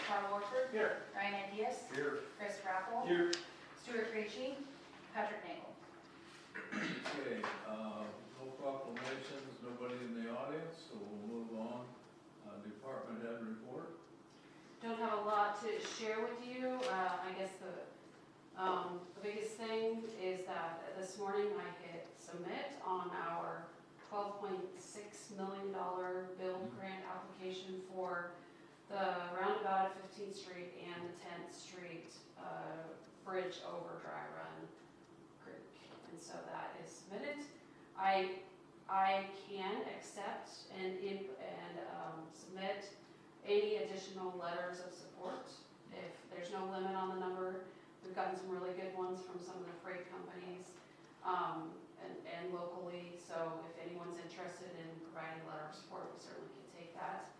Carl Warford. Here. Ryan Diaz. Here. Chris Rappel. Here. Stuart Creachy. Patrick Nagel. Okay, no proclamations, nobody in the audience, so we'll move on. Department head report. Don't have a lot to share with you. I guess the biggest thing is that this morning I hit submit on our $12.6 million build grant application for the roundabout at 15th Street and the 10th Street bridge over Dry Run Creek. And so that is submitted. I can accept and submit any additional letters of support if there's no limit on the number. We've gotten some really good ones from some of the freight companies and locally, so if anyone's interested in providing a letter of support, we certainly can take that.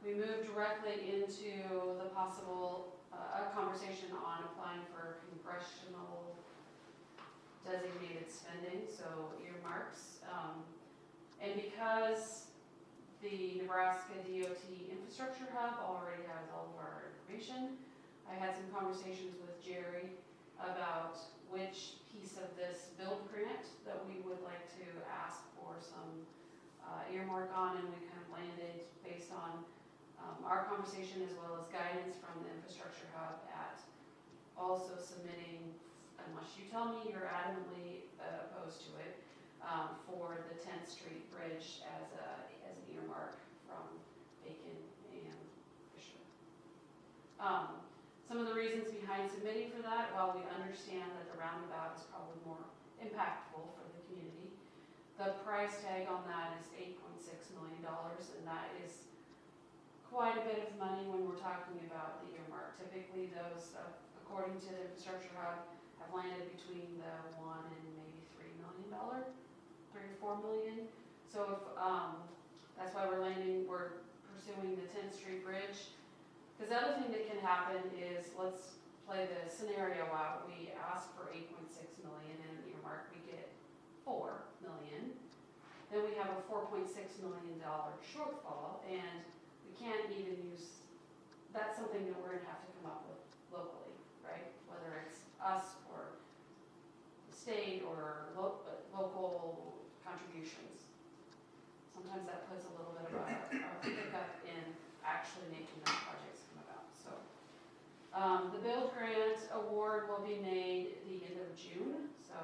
We moved directly into the possible a conversation on applying for congressional designated spending, so earmarks. And because the Nebraska DOT Infrastructure Hub already has all of our information, I had some conversations with Jerry about which piece of this build grant that we would like to ask for some earmark on, and we kind of landed based on our conversation as well as guidance from the Infrastructure Hub at also submitting, unless you tell me you're adamantly opposed to it, for the 10th Street Bridge as an earmark from Bacon and Fisher. Some of the reasons behind submitting for that, while we understand that the roundabout is probably more impactful for the community, the price tag on that is $8.6 million, and that is quite a bit of money when we're talking about the earmark. Typically those, according to the Infrastructure Hub, have landed between the $1 and maybe $3 million, $3 or $4 million. So if, that's why we're pursuing the 10th Street Bridge. Because the other thing that can happen is, let's play the scenario out. We ask for $8.6 million in an earmark, we get $4 million. Then we have a $4.6 million shortfall, and we can't even use, that's something that we're going to have to come up with locally, right? Whether it's us or the state or local contributions. Sometimes that puts a little bit of a hiccup in actually making those projects come about. So the build grant award will be made the end of June. So,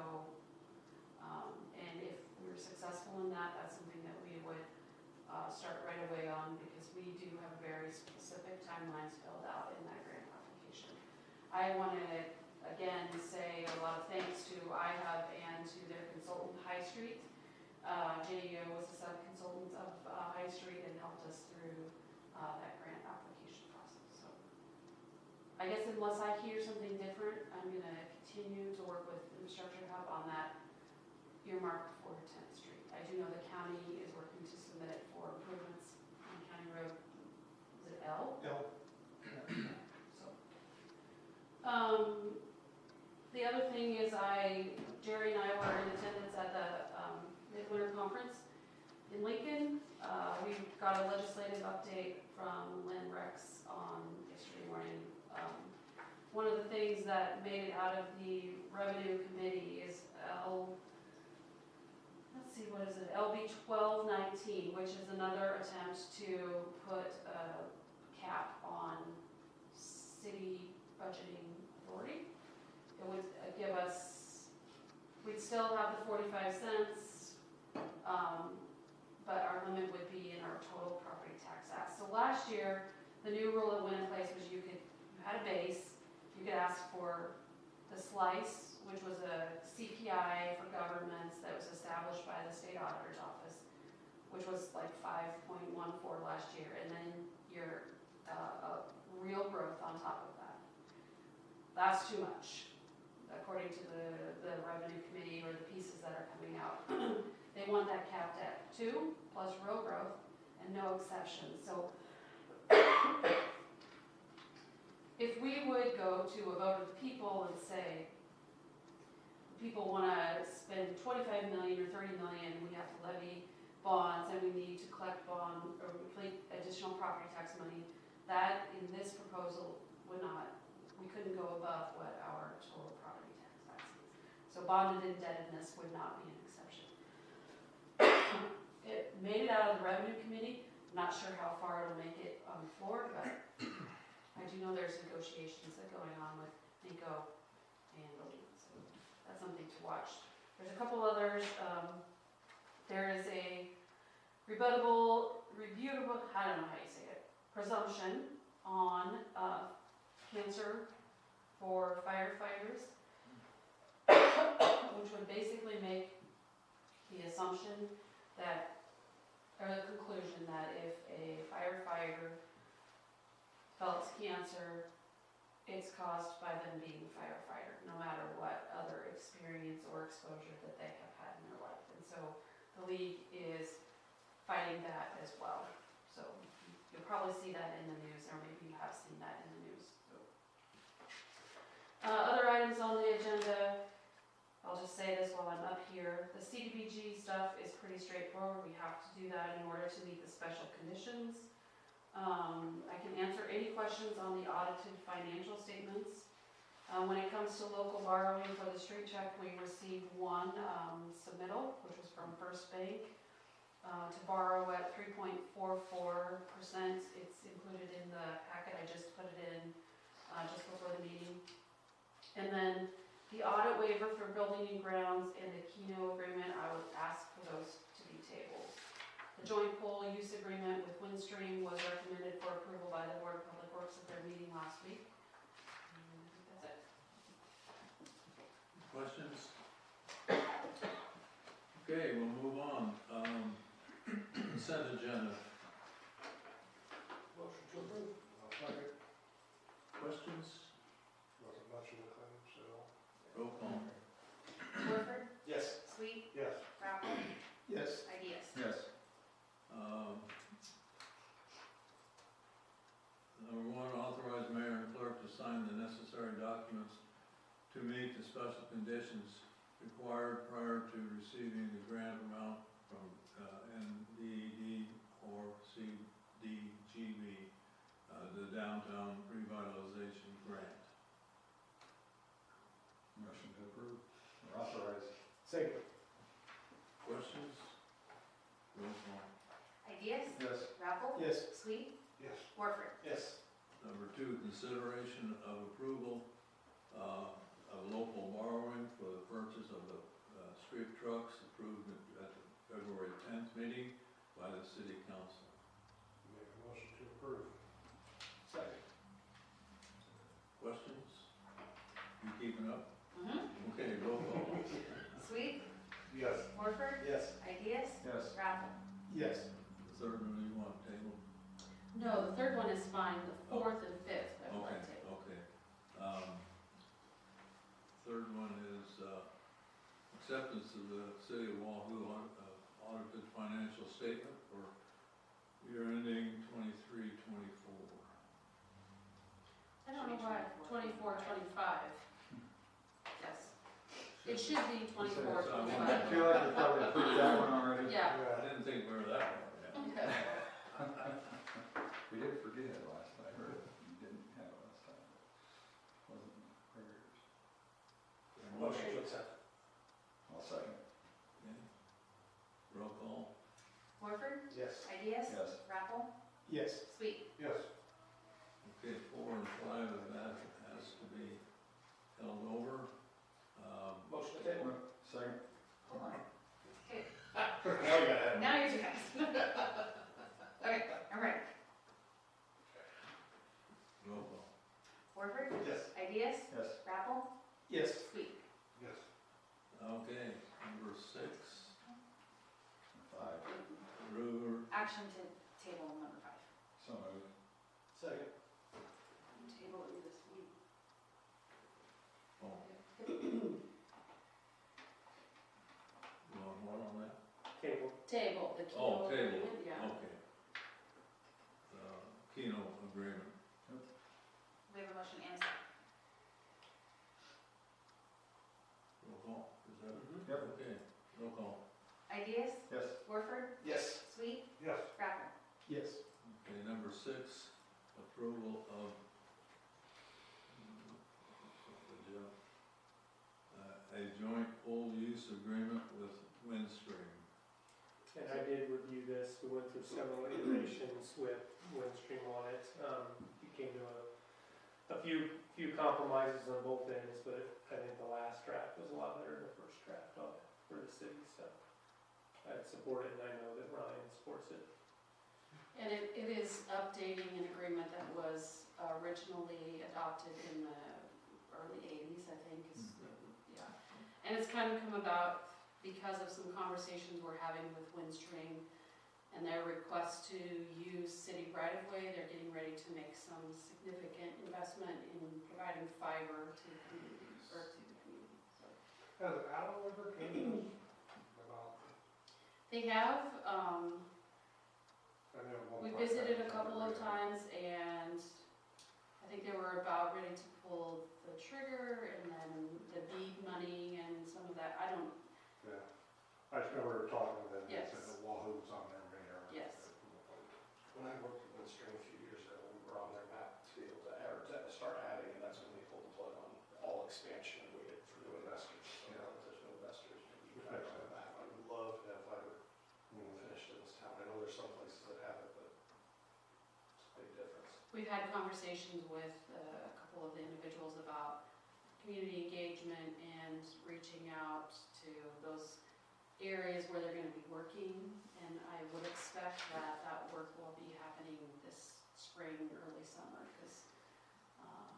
and if we're successful in that, that's something that we would start right away on, because we do have very specific timelines filled out in that grant application. I want to again say a lot of thanks to IHUB and to their consultant High Street. JEO was a sub-consultant of High Street and helped us through that grant application process. So I guess unless I hear something different, I'm going to continue to work with Infrastructure Hub on that earmark for 10th Street. I do know the county is working to submit it for improvements on County Road. Is it L? L. So, the other thing is Jerry and I were in attendance at the Midwinter Conference in Lincoln. We got a legislative update from Lynn Rex on yesterday morning. One of the things that made it out of the Revenue Committee is LB 1219, which is another attempt to put a cap on city budgeting authority. It would give us, we'd still have the 45 cents, but our limit would be in our total property tax ask. So last year, the new rule that went in place was you had a base, you could ask for the slice, which was a CPI for governments that was established by the state auditor's office, which was like 5.14 last year, and then your real growth on top of that. That's too much, according to the Revenue Committee or the pieces that are coming out. They want that capped at 2 plus real growth and no exceptions. So if we would go to a vote of the people and say, people want to spend 25 million or 30 million, we have to levy bonds and we need to collect bond or additional property tax money, That, in this proposal, would not, we couldn't go above what our total property tax is. So bonded indebtedness would not be an exception. It made it out of the revenue committee. I'm not sure how far it'll make it on the floor, but I do know there's negotiations that are going on with NICO and the league, so that's something to watch. There's a couple others. There is a rebutable, I don't know how you say it, presumption on cancer for firefighters, which would basically make the assumption that, or the conclusion that if a firefighter develops cancer, it's caused by them being a firefighter, no matter what other experience or exposure that they have had in their life. And so the league is fighting that as well. So you'll probably see that in the news, or maybe you have seen that in the news. So. Other items on the agenda, I'll just say this while I'm up here. The CDBG stuff is pretty straightforward. We have to do that in order to meet the special conditions. I can answer any questions on the audited financial statements. When it comes to local borrowing for the street check, we received one submittal, which was from First Bank, to borrow at 3.44%. It's included in the packet. I just put it in just before the meeting. And then the audit waiver for building and grounds and the Keno agreement, I would ask for those to be tabled. The joint pool use agreement with Windstream was recommended for approval by the Board of Public Works at their meeting last week. And I think that's it. Questions? Okay, we'll move on. Consent agenda. Motion to approve. Second. Questions? Nothing much in the claim, so. Roll call. Warford, Yes. Sweet, Yes. Rappel, Yes. Ideas. Yes. Number one, authorize mayor and clerk to sign the necessary documents to meet the special conditions required prior to receiving the grant amount from NDED or CDGB, the Downtown Revitalization Grant. Motion to approve, or authorize. Second. Questions? Roll call. Ideas. Yes. Rappel. Yes. Sweet, Yes. Warford. Yes. Number two, consideration of approval of local borrowing for the purchase of the street trucks approved at the February 10th meeting by the city council. Make a motion to approve. Second. Questions? You keeping up? Mm-hmm. Okay, roll call. Sweet, Yes. Warford, Yes. Ideas. Yes. Rappel. Yes. The third one you want table? No, the third one is fine. The fourth and fifth, I would Okay, like to table. okay. Third one is acceptance of the city of Wahoo audited financial statement for year ending 23-24. I don't know why, 24, 25. Yes. It should be 24, So, 25. I feel like we probably approved that one already. Yeah. I didn't think we were that far yet. We did forget it last time, or you didn't have it last time. Wasn't prayers. Motion to accept. I'll second. Okay. Roll call. Warford, Yes. Ideas. Yes. Rappel, Yes. Sweet. Yes. Okay, 4 and 5 of that has to be held over. Motion to table. Second. Okay, Now you gotta have. now you're too fast. Okay, I'm ready. Roll call. Warford, Yes. Ideas. Yes. Rappel, Yes. Sweet. Yes. Okay, number 6, 5. Brewer. Action to table number 5. So moved. Second. Table it this week. Oh, you want more on that? Table. Table, the Oh, Keno table, agreement, yeah. okay. Keno agreement. We have a motion and a second. Roll call, is that it? Yep. Okay, roll call. Ideas. Yes. Warford, Yes. Sweet, Yes. Rappel. Yes. Okay, number 6, approval of a joint pool use agreement with Windstream. And I did review this, we went through several iterations with Windstream on it. We came to a few compromises on both ends, but I think the last draft was a lot better than the first draft on it for the city, so I'd support it, and I know that Ryan supports it. And it is updating an agreement that was originally adopted in the early 80s, I think, yeah. And it's kind of come about because of some conversations we're having with Windstream and their request to use city right-of-way. They're getting ready to make some significant investment in providing fiber to communities, or to the community, so. Has Al ever came about? They have, I know one we part visited a that- couple of times, and I think they were about ready to pull the trigger, and then the BEAD money and some of that, I don't, Yeah, I just remember talking with them, they Yes. said that Wahoo's on their radar. Yes. When I worked with Windstream a few years ago, we were on their map to be able to start adding, and that's when they pulled the plug on all expansion and waited for new investors. So now that there's no investors, maybe you can on the map. I would love to have fiber finished in this town. I know there's some places that have it, but it's a big difference. we've had conversations with a couple of the individuals about community engagement and reaching out to those areas where they're gonna be working, and I would expect that that work will be happening this spring, early summer, because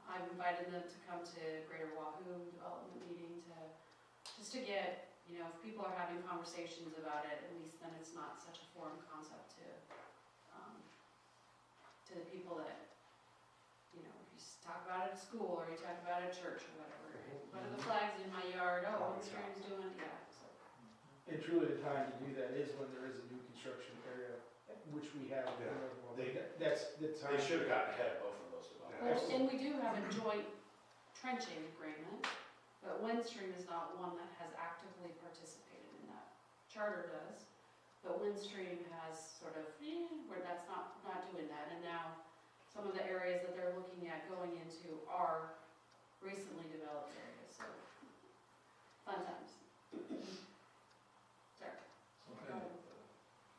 I've invited them to come to Greater Wahoo Development Meeting just to get, if people are having conversations about it, at least then it's not such a foreign concept to the people that, if you talk about it at school, or you talk about it at church, or whatever. What are the flags in my yard? Oh, Windstream's doing, yeah, so. And truly the time to do that is when there is a new construction area, which we have. Yeah. That's the time. They should have gotten ahead of both of those developments. Well, and we do have a joint trenching agreement, but Windstream is not one that has actively participated in that. Charter does, but Windstream has sort of, where that's not doing that. And now, some of the areas that they're looking at going into are recently developed areas, so fun times. Sorry. Okay,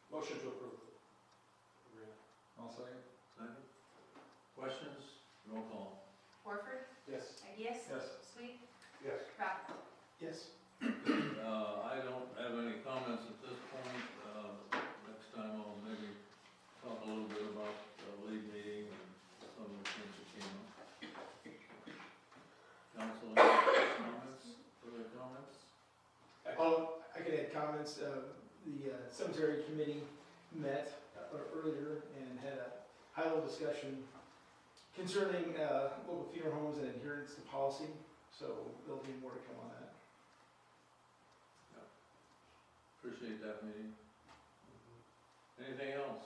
Motion to approve the agreement. I'll second. second. Questions? Roll call. Warford, Yes. Ideas? Yes. Sweet? Yes. Crowell? Yes. I don't have any comments at this point. Next time I'll maybe talk a little bit about the league meeting and some of the things that came up. Council, any comments, further comments? I could add comments. The cemetery committee met earlier and had a high-level discussion concerning local funeral homes and adherence to policy. So there'll be more to come on that. Appreciate that meeting. Anything else?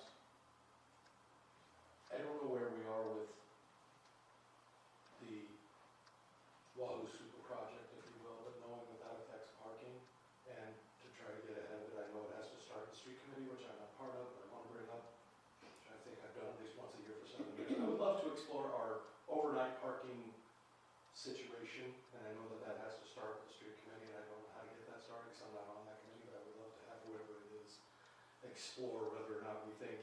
I don't know where we are with the Wahoo Super Project, if you will, but knowing that that affects parking, and to try to get ahead of it, I know it has to start the street committee, which I'm not part of, but I want to bring up, which I think I've done at least once a year for 7 years. I would love to explore our overnight parking situation, and I know that that has to start with the street committee, and I don't know how to get that started, because I'm not on that committee, but I would love to have whoever it is explore whether or not we think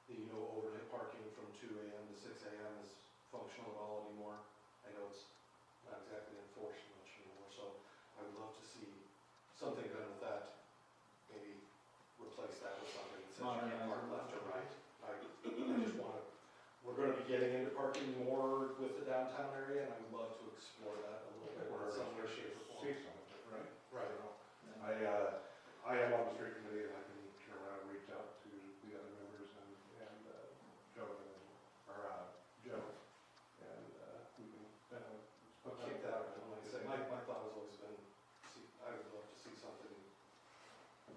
the overnight parking from 2 a.m. to 6 a.m. is functional at all anymore. I know it's not exactly enforced much anymore, so I would love to see something done with that. Maybe replace that with something that says you can't park left or right. I just want to, we're going to be getting into parking more with the downtown area, and I would love to explore that a little bit in some way, shape, or form. See some of it, right? Right. I am on the street committee, and I can turn around and reach out to the other members and Joe, Joe, and we can kind of I'll keep that, and like I said, my thought has always been, I would love to see something.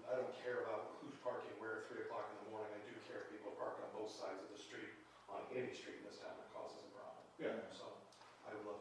I don't care about who's parking where at 3 o'clock in the morning. I do care if people park on both sides of the street, on any street in this town that causes a problem. Yeah. So I would love